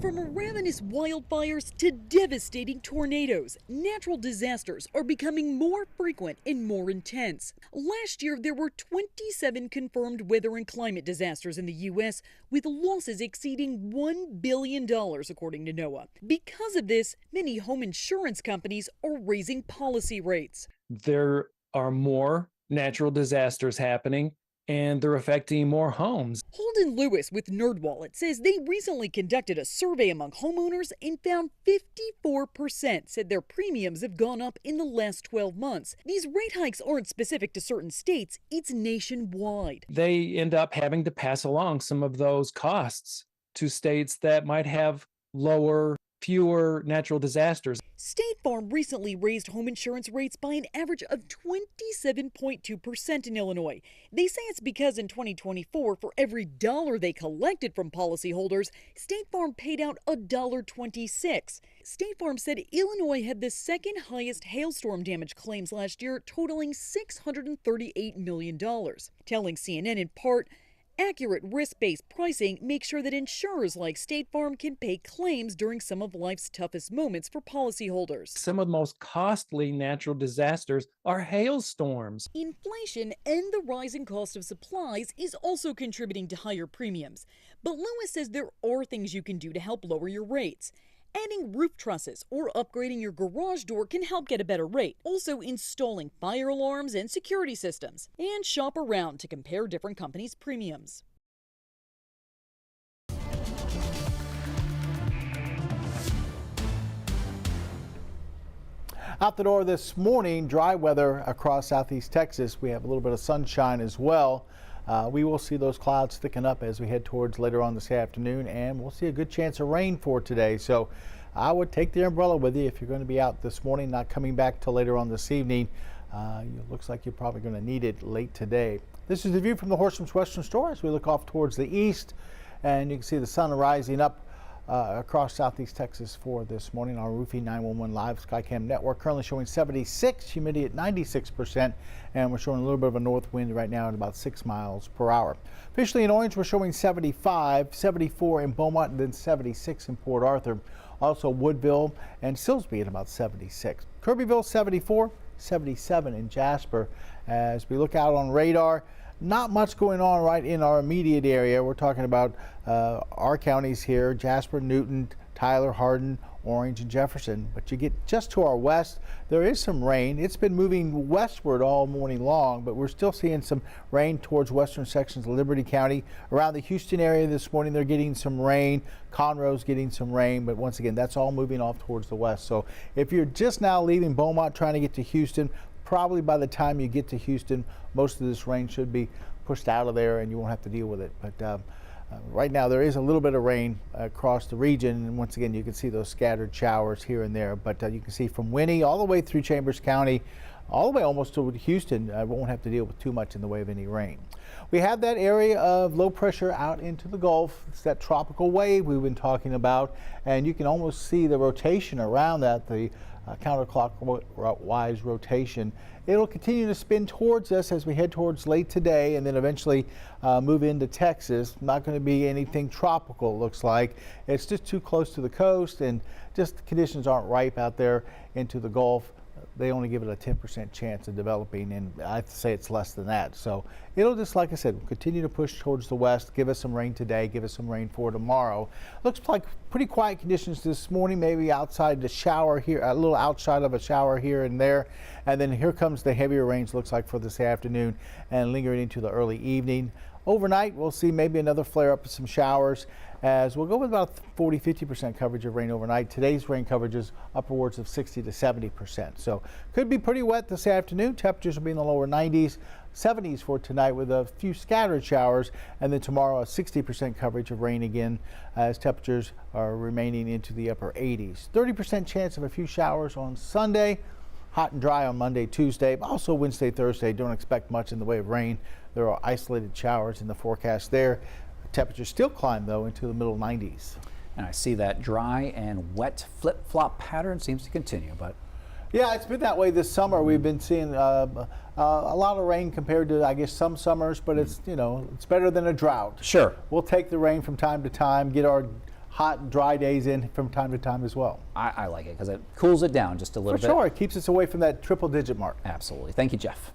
Speaker 23: From ravenous wildfires to devastating tornadoes, natural disasters are becoming more frequent and more intense. Last year, there were 27 confirmed weather and climate disasters in the U.S., with losses exceeding $1 billion, according to NOAA. Because of this, many home insurance companies are raising policy rates.
Speaker 25: There are more natural disasters happening,
Speaker 3: and they're affecting more homes.
Speaker 23: Holden Lewis with NerdWallet says they recently conducted a survey among homeowners and found 54% said their premiums have gone up in the last 12 months. These rate hikes aren't specific to certain states, it's nationwide.
Speaker 3: They end up having to pass along some of those costs to states that might have fewer natural disasters.
Speaker 23: State Farm recently raised home insurance rates by an average of 27.2% in Illinois. They say it's because in 2024, for every dollar they collected from policyholders, State Farm paid out $1.26. State Farm said Illinois had the second highest hailstorm damage claims last year, totaling $638 million. Telling CNN in part, accurate risk-based pricing makes sure that insurers like State Farm can pay claims during some of life's toughest moments for policyholders.
Speaker 3: Some of the most costly natural disasters are hailstorms.
Speaker 23: Inflation and the rising cost of supplies is also contributing to higher premiums. But Lewis says there are things you can do to help lower your rates. Adding roof trusses or upgrading your garage door can help get a better rate. Also installing fire alarms and security systems. And shop around to compare different companies' premiums.
Speaker 2: Out the door this morning, dry weather across southeast Texas. We have a little bit of sunshine as well. We will see those clouds thicken up as we head towards later on this afternoon, and we'll see a good chance of rain for today. So I would take the umbrella with you if you're going to be out this morning, not coming back till later on this evening. It looks like you're probably going to need it late today. This is the view from the Horshams Western Store as we look off towards the east, and you can see the sun rising up across southeast Texas for this morning. Our Roofing 911 Live Skycam network currently showing 76, humidity at 96%, and we're showing a little bit of a north wind right now at about 6 miles per hour. Officially in Orange, we're showing 75, 74 in Beaumont, and then 76 in Port Arthur. Also Woodville and Silsbee at about 76. Kirbyville 74, 77 in Jasper. As we look out on radar, not much going on right in our immediate area. We're talking about our counties here: Jasper, Newton, Tyler, Hardin, Orange, and Jefferson. But you get just to our west, there is some rain. It's been moving westward all morning long, but we're still seeing some rain towards western sections of Liberty County. Around the Houston area this morning, they're getting some rain. Conroe's getting some rain, but once again, that's all moving off towards the west. So if you're just now leaving Beaumont trying to get to Houston, probably by the time you get to Houston, most of this rain should be pushed out of there and you won't have to deal with it. But right now there is a little bit of rain across the region, and once again you can see those scattered showers here and there. But you can see from Winnie all the way through Chambers County, all the way almost to Houston, won't have to deal with too much in the way of any rain. We have that area of low pressure out into the Gulf. It's that tropical wave we've been talking about, and you can almost see the rotation around that, the counterclockwise rotation. It'll continue to spin towards us as we head towards late today, and then eventually move into Texas. Not going to be anything tropical, it looks like. It's just too close to the coast, and just the conditions aren't ripe out there into the Gulf. They only give it a 10% chance of developing, and I have to say it's less than that. So it'll just, like I said, continue to push towards the west, give us some rain today, give us some rain for tomorrow. Looks like pretty quiet conditions this morning, maybe outside the shower here, a little outside of a shower here and there. And then here comes the heavier rains, looks like, for this afternoon and lingering into the early evening. Overnight, we'll see maybe another flare up of some showers, as we'll go with about 40-50% coverage of rain overnight. Today's rain coverage is upwards of 60 to 70%. So could be pretty wet this afternoon. Temperatures will be in the lower 90s, 70s for tonight with a few scattered showers, and then tomorrow a 60% coverage of rain again, as temperatures are remaining into the upper 80s. 30% chance of a few showers on Sunday. Hot and dry on Monday, Tuesday, also Wednesday, Thursday. Don't expect much in the way of rain. There are isolated showers in the forecast there. Temperatures still climb, though, into the middle 90s.
Speaker 1: And I see that dry and wet flip-flop pattern seems to continue, but
Speaker 2: yeah, it's been that way this summer. We've been seeing a lot of rain compared to, I guess, some summers, but it's, you know, it's better than a drought.
Speaker 1: Sure.
Speaker 2: We'll take the rain from time to time, get our hot and dry days in from time to time as well.
Speaker 1: I like it because it cools it down just a little bit.
Speaker 2: For sure, it keeps us away from that triple-digit mark.
Speaker 1: Absolutely. Thank you, Jeff.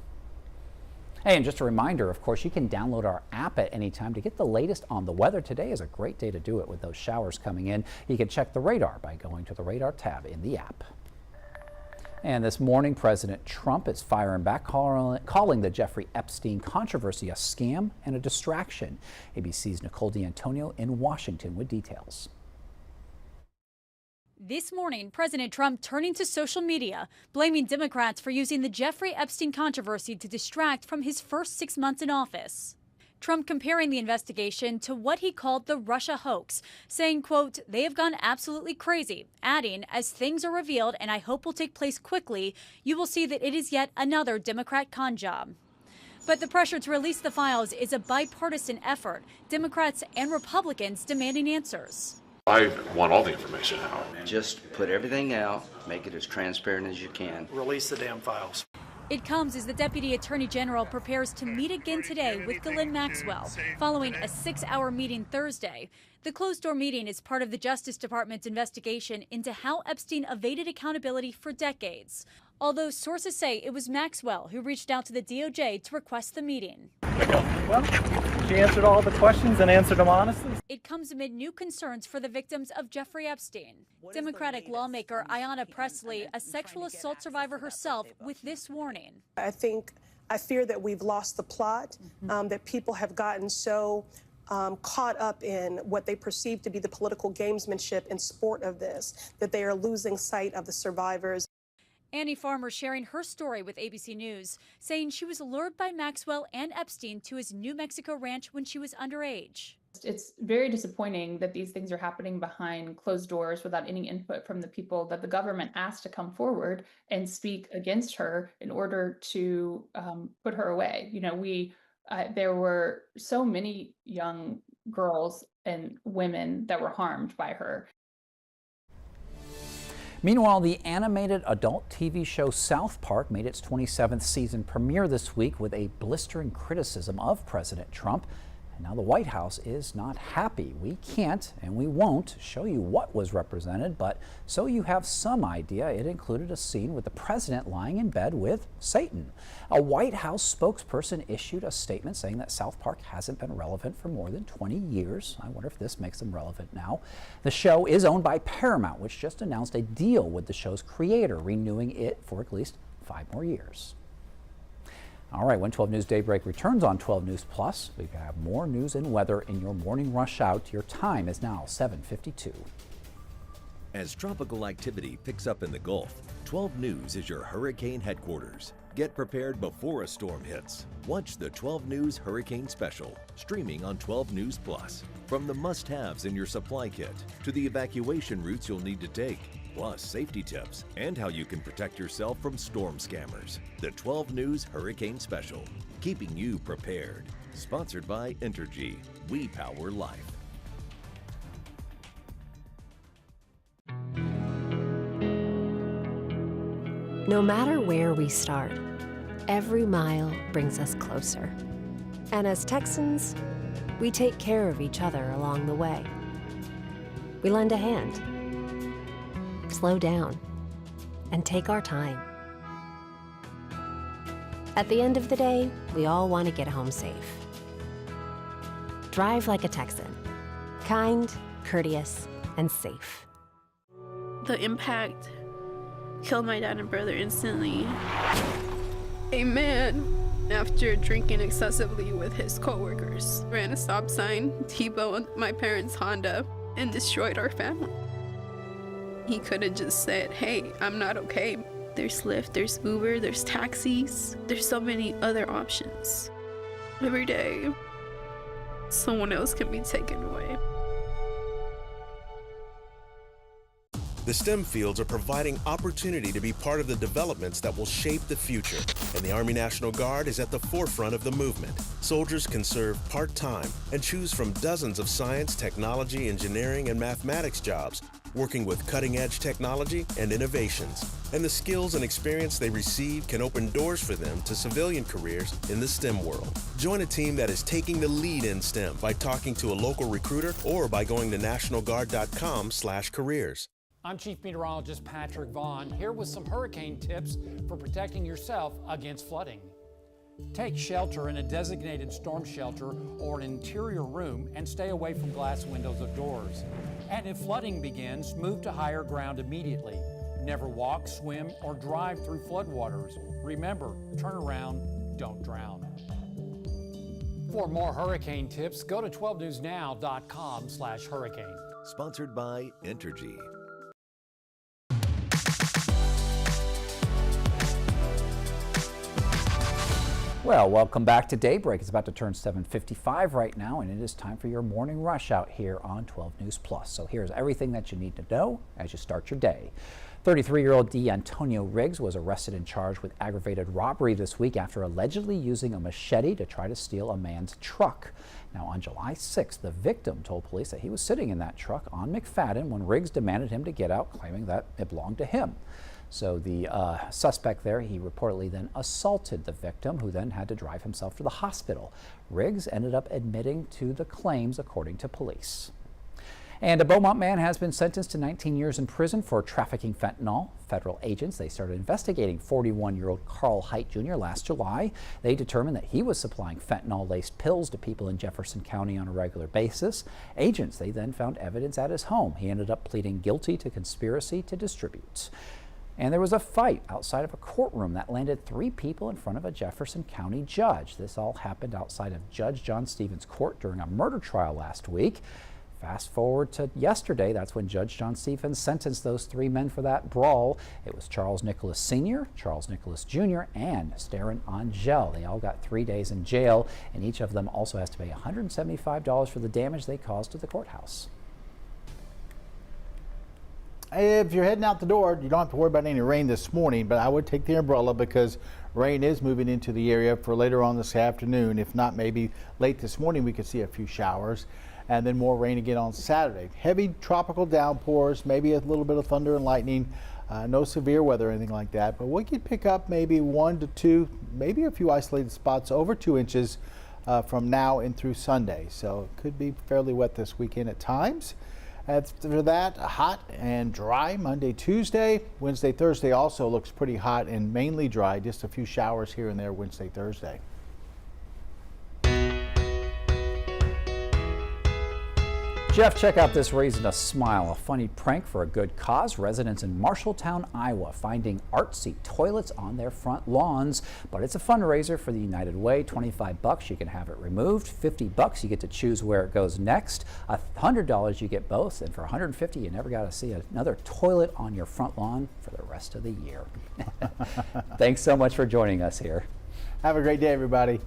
Speaker 1: Hey, and just a reminder, of course, you can download our app at any time to get the latest on the weather. Today is a great day to do it with those showers coming in. You can check the radar by going to the radar tab in the app. And this morning, President Trump is firing back, calling the Jeffrey Epstein controversy a scam and a distraction. ABC's Nicole D'Antonio in Washington with details.
Speaker 4: This morning, President Trump turning to social media, blaming Democrats for using the Jeffrey Epstein controversy to distract from his first 6 months in office. Trump comparing the investigation to what he called the Russia hoax, saying, quote, "They have gone absolutely crazy," adding, "As things are revealed, and I hope will take place quickly, you will see that it is yet another Democrat con job." But the pressure to release the files is a bipartisan effort, Democrats and Republicans demanding answers.
Speaker 5: I want all the information out.
Speaker 6: Just put everything out, make it as transparent as you can.
Speaker 8: Release the damn files.
Speaker 4: It comes as the Deputy Attorney General prepares to meet again today with Ghislaine Maxwell, following a 6-hour meeting Thursday. The closed-door meeting is part of the Justice Department's investigation into how Epstein evaded accountability for decades. Although sources say it was Maxwell who reached out to the DOJ to request the meeting.
Speaker 8: Well, she answered all the questions and answered them honestly.
Speaker 4: It comes amid new concerns for the victims of Jeffrey Epstein. Democratic lawmaker Ayanna Pressley, a sexual assault survivor herself, with this warning.
Speaker 9: I fear that we've lost the plot, that people have gotten so caught up in what they perceive to be the political gamesmanship and sport of this, that they are losing sight of the survivors.
Speaker 4: Annie Farmer sharing her story with ABC News, saying she was lured by Maxwell and Epstein to his New Mexico ranch when she was underage.
Speaker 25: It's very disappointing that these things are happening behind closed doors without any input from the people that the government asked to come forward and speak against her in order to put her away. You know, there were so many young girls and women that were harmed by her.
Speaker 1: Meanwhile, the animated adult TV show South Park made its 27th season premiere this week with a blistering criticism of President Trump. And now the White House is not happy. We can't and we won't show you what was represented, but so you have some idea, it included a scene with the president lying in bed with Satan. A White House spokesperson issued a statement saying that South Park hasn't been relevant for more than 20 years. I wonder if this makes them relevant now. The show is owned by Paramount, which just announced a deal with the show's creator, renewing it for at least 5 more years. All right, when 12 News Daybreak returns on 12 News Plus, we have more news and weather in your morning rush out. Your time is now 7:52.
Speaker 24: As tropical activity picks up in the Gulf, 12 News is your hurricane headquarters. Get prepared before a storm hits. Watch the 12 News Hurricane Special, streaming on 12 News Plus. From the must-haves in your supply kit to the evacuation routes you'll need to take, plus safety tips and how you can protect yourself from storm scammers. The 12 News Hurricane Special, keeping you prepared. Sponsored by Entergy. We power life.
Speaker 27: No matter where we start, every mile brings us closer. And as Texans, we take care of each other along the way. We lend a hand, slow down, and take our time. At the end of the day, we all want to get home safe. Drive like a Texan. Kind, courteous, and safe.
Speaker 26: The impact killed my dad and brother instantly. A man, after drinking excessively with his coworkers, ran a stop sign, T-boned my parents' Honda, and destroyed our family. He could have just said, "Hey, I'm not okay." There's Lyft, there's Uber, there's taxis. There's so many other options. Every day, someone else can be taken away.
Speaker 28: The STEM fields are providing opportunity to be part of the developments that will shape the future, and the Army National Guard is at the forefront of the movement. Soldiers can serve part-time and choose from dozens of science, technology, engineering, and mathematics jobs, working with cutting-edge technology and innovations. And the skills and experience they receive can open doors for them to civilian careers in the STEM world. Join a team that is taking the lead in STEM by talking to a local recruiter or by going to nationalguard.com/careers.
Speaker 29: I'm Chief Meteorologist Patrick Vaughn, here with some hurricane tips for protecting yourself against flooding. Take shelter in a designated storm shelter or an interior room and stay away from glass windows of doors. And if flooding begins, move to higher ground immediately. Never walk, swim, or drive through floodwaters. Remember, turn around, don't drown. For more hurricane tips, go to 12newsnow.com/hurricane.
Speaker 24: Sponsored by Entergy.
Speaker 1: Well, welcome back to Daybreak. It's about to turn 7:55 right now, and it is time for your morning rush out here on 12 News Plus. So here's everything that you need to know as you start your day. 33-year-old D'Antonio Riggs was arrested and charged with aggravated robbery this week after allegedly using a machete to try to steal a man's truck. Now, on July 6th, the victim told police that he was sitting in that truck on McFadden when Riggs demanded him to get out, claiming that it belonged to him. So the suspect there, he reportedly then assaulted the victim, who then had to drive himself to the hospital. Riggs ended up admitting to the claims, according to police. And a Beaumont man has been sentenced to 19 years in prison for trafficking fentanyl. Federal agents, they started investigating 41-year-old Carl Height Jr. last July. They determined that he was supplying fentanyl-laced pills to people in Jefferson County on a regular basis. Agents, they then found evidence at his home. He ended up pleading guilty to conspiracy to distribute. And there was a fight outside of a courtroom that landed 3 people in front of a Jefferson County judge. This all happened outside of Judge John Stevens' court during a murder trial last week. Fast forward to yesterday, that's when Judge John Stevens sentenced those 3 men for that brawl. It was Charles Nicholas Sr., Charles Nicholas Jr., and Starin Angel. They all got 3 days in jail, and each of them also has to pay $175 for the damage they caused to the courthouse.
Speaker 2: If you're heading out the door, you don't have to worry about any rain this morning, but I would take the umbrella because rain is moving into the area for later on this afternoon. If not, maybe late this morning we could see a few showers, and then more rain again on Saturday. Heavy tropical downpours, maybe a little bit of thunder and lightning. No severe weather or anything like that, but we could pick up maybe 1 to 2, maybe a few isolated spots over 2 inches from now and through Sunday. So it could be fairly wet this weekend at times. After that, hot and dry Monday, Tuesday. Wednesday, Thursday also looks pretty hot and mainly dry. Just a few showers here and there Wednesday, Thursday.
Speaker 1: Jeff, check out this Raising a Smile, a funny prank for a good cause. Residents in Marshalltown, Iowa, finding artsy toilets on their front lawns. But it's a fundraiser for the United Way. $25, you can have it removed. $50, you get to choose where it goes next. $100, you get both. And for $150, you never got to see another toilet on your front lawn for the rest of the year. Thanks so much for joining us here.
Speaker 2: Have a great day, everybody.